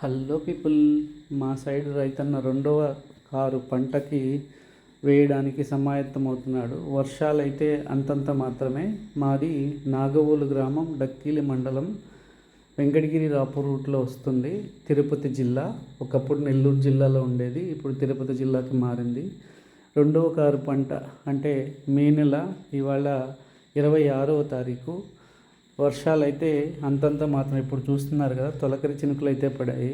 Hello people, మా side రైతన్న రెండవ కారు పంటకి వేయడానికి సమాయత్తమవుతున్నాడు. వర్షాలైతే అంతంత మాత్రమే. మాది నాగవోలు గ్రామం, డక్కిలి మండలం, వెంకటగిరి రాపూర్ రూట్లో వస్తుంది. తిరుపతి జిల్లా. ఒకప్పుడు నెల్లూరు జిల్లాలో ఉండేది, ఇప్పుడు తిరుపతి జిల్లాకి మారింది. రెండవ కారు పంట అంటే మే నెల, ఇవాళ 26వ తారీఖు. వర్షాలైతే అంతంత మాత్రం. ఇప్పుడు చూస్తున్నారు కదా, తొలకరి చినుకులు అయితే పడాయి.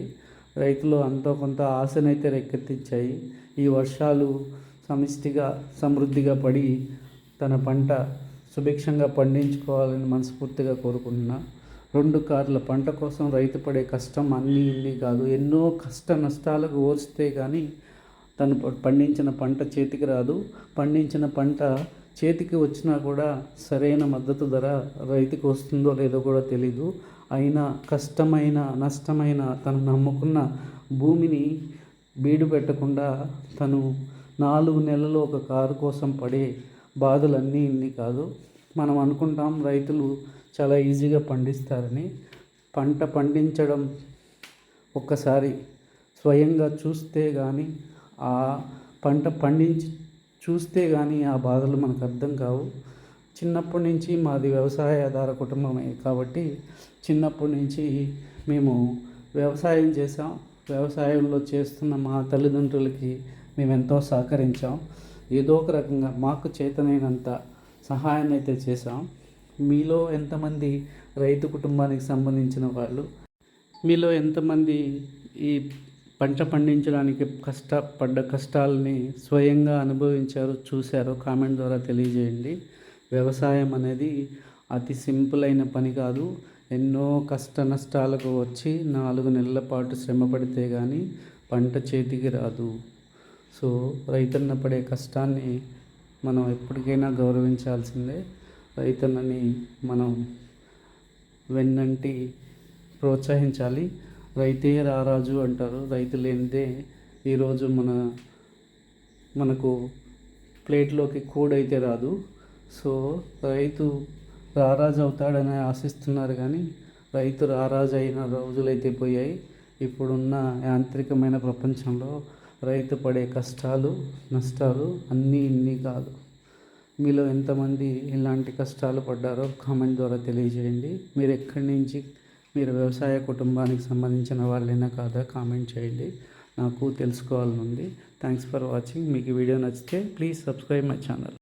రైతులు అంతో కొంత ఆశనైతే రేకెత్తించాయి. ఈ వర్షాలు సమిష్టిగా సమృద్ధిగా పడి తన పంట సుభిక్షంగా పండించుకోవాలని మనస్ఫూర్తిగా కోరుకుంటున్నా. 2 కార్ల పంట కోసం రైతు పడే కష్టం అన్నీ ఇన్ని కాదు. ఎన్నో కష్ట నష్టాలకు ఓర్చితే కానీ తను పండించిన పంట చేతికి రాదు. పండించిన పంట చేతికి వచ్చినా కూడా సరైన మద్దతు ధర రైతుకు వస్తుందో లేదో కూడా తెలీదు. అయినా కష్టమైన నష్టమైన తను నమ్ముకున్న భూమిని బీడు పెట్టకుండా తను 4 నెలలు ఒక కారు కోసం పడే బాధలన్నీ ఇన్ని కాదు. మనం అనుకుంటాం రైతులు చాలా ఈజీగా పండిస్తారని. పంట పండించడం ఒక్కసారి స్వయంగా చూస్తే కానీ, ఆ పంట పండించి చూస్తే కానీ ఆ బాధలు మనకు అర్థం కావు. చిన్నప్పటి నుంచి మాది వ్యవసాయ ఆధార కుటుంబమే కాబట్టి చిన్నప్పటి నుంచి మేము వ్యవసాయం చేసాం. వ్యవసాయంలో చేస్తున్న మా తల్లిదండ్రులకి మేము ఎంతో సహకరించాం. ఏదో ఒక రకంగా మాకు చేతనైనంత సహాయాన్ని అయితే చేసాం. మీలో ఎంతమంది రైతు కుటుంబానికి సంబంధించిన వాళ్ళు, మీలో ఎంతమంది ఈ పంట పండించడానికి కష్టపడ్డ కష్టాలని స్వయంగా అనుభవించారో చూశారో కామెంట్ ద్వారా తెలియజేయండి. వ్యవసాయం అనేది అతి సింపుల్ అయిన పని కాదు. ఎన్నో కష్ట నష్టాలకు వచ్చి 4 నెలల పాటు శ్రమ పడితే కానీ పంట చేతికి రాదు. సో రైతన్న పడే కష్టాన్ని మనం ఎప్పటికైనా గౌరవించాల్సిందే. రైతన్నని మనం వెన్నంటి ప్రోత్సహించాలి. రైతే రారాజు అంటారు. రైతు లేనిదే ఈరోజు మనకు ప్లేట్లోకి కూడైతే రాదు. సో రైతు రారాజు అవుతాడని ఆశిస్తున్నారు కానీ రైతు రారాజు అయిన రోజులైతే పోయాయి. ఇప్పుడున్న యాంత్రికమైన ప్రపంచంలో రైతు పడే కష్టాలు నష్టాలు అన్నీ ఇన్ని కాదు. మీలో ఎంతమంది ఇలాంటి కష్టాలు పడ్డారో కామెంట్ ద్వారా తెలియజేయండి. మీరు ఎక్కడి నుంచి, మీరు వ్యవసాయ కుటుంబానికి సంబంధించిన వాళ్ళైనా కాదా కామెంట్ చేయండి. నాకు తెలుసుకోవాలని ఉంది. Thanks for watching. మీకు ఈ వీడియో నచ్చితే ప్లీజ్ సబ్స్క్రైబ్ మై ఛానల్.